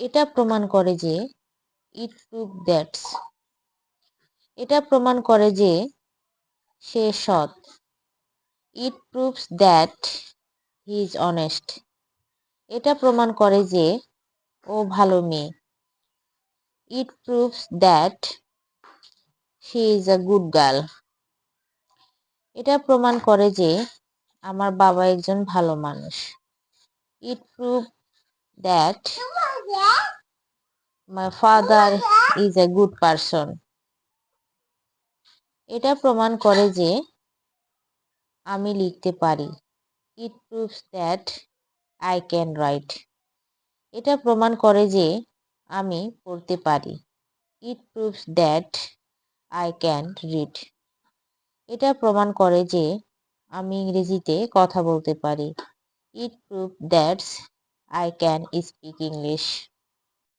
এটা প্রমাণ করে যে ইট প্রুভ দ্যাটস। এটা প্রমাণ করে যে সে সৎ। It proves that he is honest. এটা প্রমাণ করে যে ও ভালো মেয়ে। It proves that she is a good girl. এটা প্রমাণ করে যে আমার বাবা একজন ভালো মানুষ। It prove that my father is a good person. এটা প্রমাণ করে যে আমি লিখতে পারি। It proves that I can write. এটা প্রমাণ করে যে আমি পড়তে পারি। It proves that I can read. এটা প্রমাণ করে যে আমি ইংরেজিতে কথা বলতে পারি। It prove that's I can speak English.